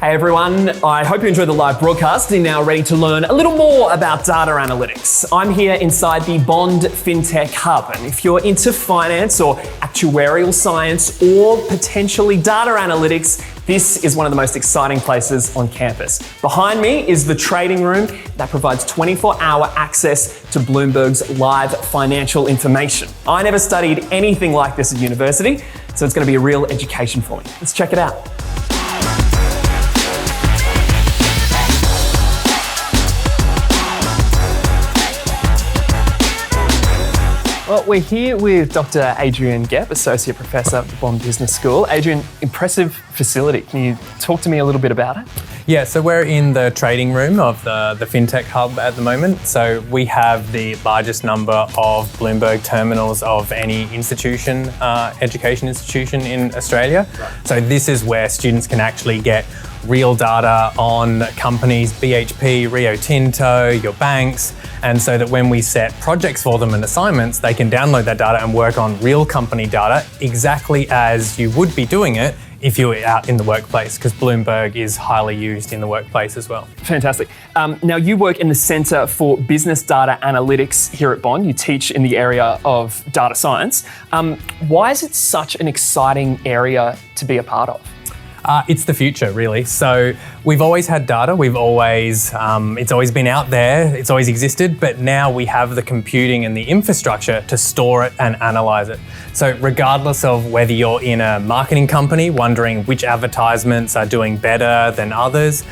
Hey everyone, I hope you enjoyed the live broadcast and are now ready to learn a little more about data analytics. I'm here inside the Bond FinTech Hub, and if you're into finance or actuarial science or potentially data analytics, this is one of the most exciting places on campus. Behind me is the trading room that provides 24-hour access to Bloomberg's live financial information. I never studied anything like this at university, so it's going to be a real education for me. Let's check it out. Well, we're here with Dr Adrian Gepp, Associate Professor at the Bond Business School. Adrian, impressive facility. Can you talk to me a little bit about it? Yeah, so we're in the trading room of the FinTech Hub at the moment. So we have the largest number of Bloomberg terminals of any institution, education institution in Australia. Right. So this is where students can actually get real data on companies, BHP, Rio Tinto, your banks, and so that when we set projects for them and assignments, they can download that data and work on real company data exactly as you would be doing it if you were out in the workplace, because Bloomberg is highly used in the workplace as well. Fantastic. Now you work in the Centre for Business Data Analytics here at Bond. You teach in the area of data science. Why is it such an exciting area to be a part of? It's the future, really. So we've always had data. It's always been out there. It's always existed. But now we have the computing and the infrastructure to store it and analyze it. So regardless of whether you're in a marketing company wondering which advertisements are doing better than others,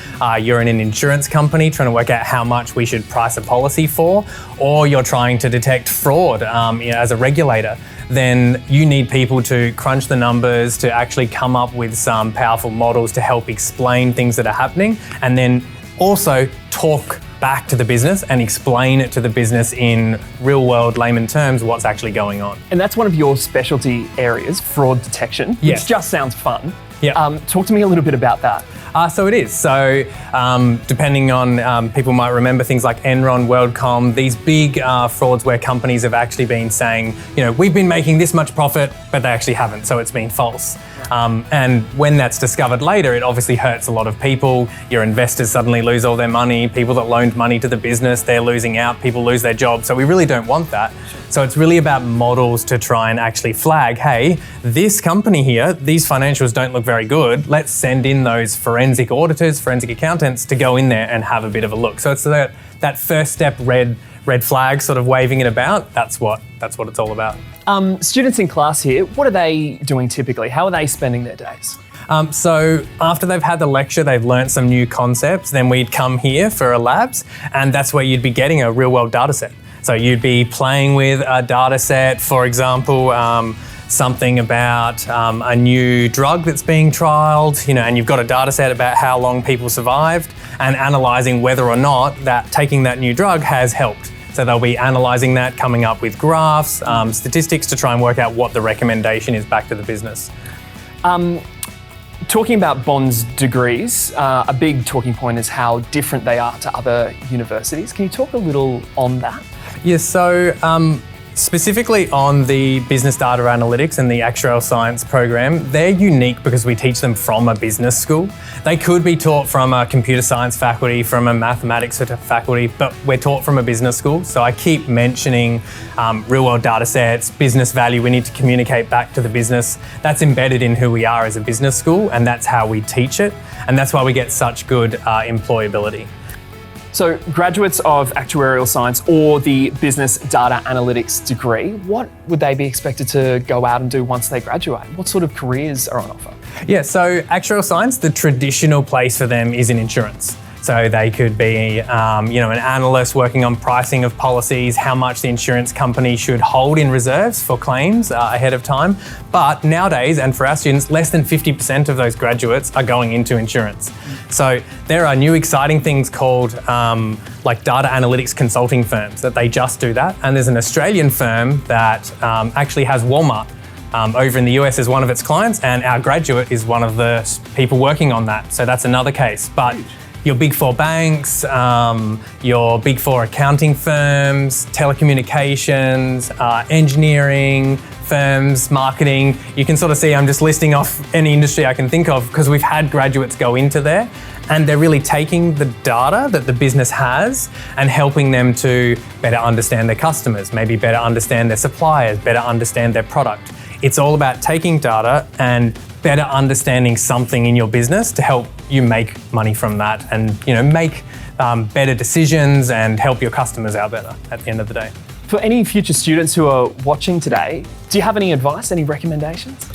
you're in an insurance company trying to work out how much we should price a policy for, or you're trying to detect fraud as a regulator, then you need people to crunch the numbers, to actually come up with some powerful models to help explain things that are happening, and then also talk back to the business and explain it to the business in real world layman terms what's actually going on. And that's one of your specialty areas, fraud detection, which just sounds fun. Yeah. Talk to me a little bit about that. So it is. So depending on, people might remember things like Enron, WorldCom, these big frauds where companies have actually been saying, we've been making this much profit, but they actually haven't, so it's been false. And when that's discovered later, it obviously hurts a lot of people. Your investors suddenly lose all their money. People that loaned money to the business, they're losing out. People lose their jobs. So we really don't want that. So it's really about models to try and actually flag, hey, this company here, these financials don't look very good. Let's send in those forensic auditors, forensic accountants to go in there and have a bit of a look. So it's that first step, red flag, sort of waving it about. That's what it's all about. Students in class here, what are they doing typically? How are they spending their days? So after they've had the lecture, they've learnt some new concepts, then we'd come here for a labs, and that's where you'd be getting a real world data set. So you'd be playing with a data set, for example, something about a new drug that's being trialled, and you've got a data set about how long people survived and analysing whether or not that taking that new drug has helped. So they'll be analysing that, coming up with graphs, statistics to try and work out what the recommendation is back to the business. Talking about Bond's degrees, a big talking point is how different they are to other universities. Can you talk a little on that? Yes, so specifically on the business data analytics and the actuarial science program, they're unique because we teach them from a business school. They could be taught from a computer science faculty, from a mathematics faculty, but we're taught from a business school. So I keep mentioning real world data sets, business value, we need to communicate back to the business. That's embedded in who we are as a business school, and that's how we teach it. And that's why we get such good employability. So graduates of actuarial science or the business data analytics degree, what would they be expected to go out and do once they graduate? What sort of careers are on offer? Yeah, so actuarial science, the traditional place for them is in insurance. So they could be, an analyst working on pricing of policies, how much the insurance company should hold in reserves for claims ahead of time. But nowadays, and for our students, less than 50% of those graduates are going into insurance. So there are new exciting things called like data analytics consulting firms that they just do that. And there's an Australian firm that actually has Walmart over in the US as one of its clients, and our graduate is one of the people working on that. So that's another case. But your big four banks, your big four accounting firms, telecommunications, engineering firms, marketing. You can sort of see I'm just listing off any industry I can think of because we've had graduates go into there and they're really taking the data that the business has and helping them to better understand their customers, maybe better understand their suppliers, better understand their product. It's all about taking data and better understanding something in your business to help you make money from that and make better decisions and help your customers out better at the end of the day. For any future students who are watching today, do you have any advice, any recommendations?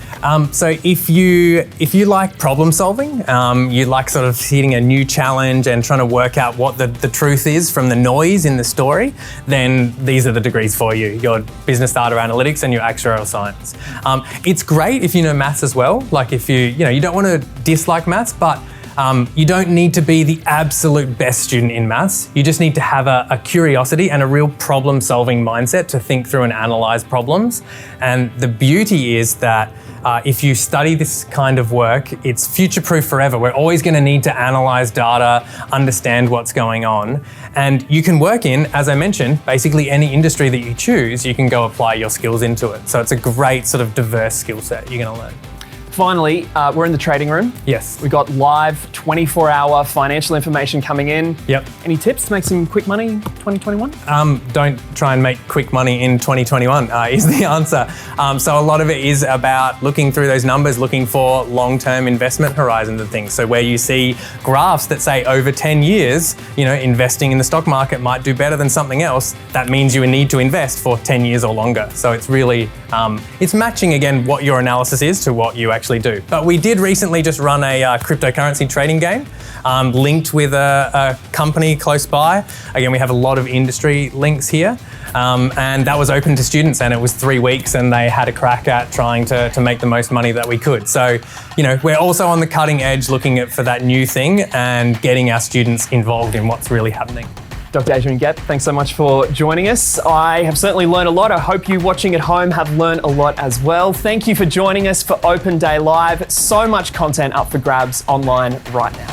So if you like problem solving, you like sort of hitting a new challenge and trying to work out what the truth is from the noise in the story, then these are the degrees for you, your business data analytics and your actuarial science. It's great if you know maths as well. Like if you don't want to dislike maths, but you don't need to be the absolute best student in maths. You just need to have a curiosity and a real problem-solving mindset to think through and analyse problems. And the beauty is that if you study this kind of work, it's future-proof forever. We're always going to need to analyse data, understand what's going on. And you can work in, as I mentioned, basically any industry that you choose, you can go apply your skills into it. So it's a great sort of diverse skill set you're going to learn. Finally, we're in the trading room. Yes. We got live 24-hour financial information coming in. Yep. Any tips to make some quick money in 2021? Don't try and make quick money in 2021 is the answer. So a lot of it is about looking through those numbers, looking for long-term investment horizons and things. So where you see graphs that say over 10 years, investing in the stock market might do better than something else, that means you need to invest for 10 years or longer. So it's really, it's matching again what your analysis is to what you actually do. But we did recently just run a cryptocurrency trading game linked with a company close by. Again, we have a lot of industry links here. And that was open to students and it was 3 weeks and they had a crack at trying to make the most money that we could. So, we're also on the cutting edge looking for that new thing and getting our students involved in what's really happening. Dr. Adrian Gepp, thanks so much for joining us. I have certainly learned a lot. I hope you watching at home have learned a lot as well. Thank you for joining us for Open Day Live. So much content up for grabs online right now.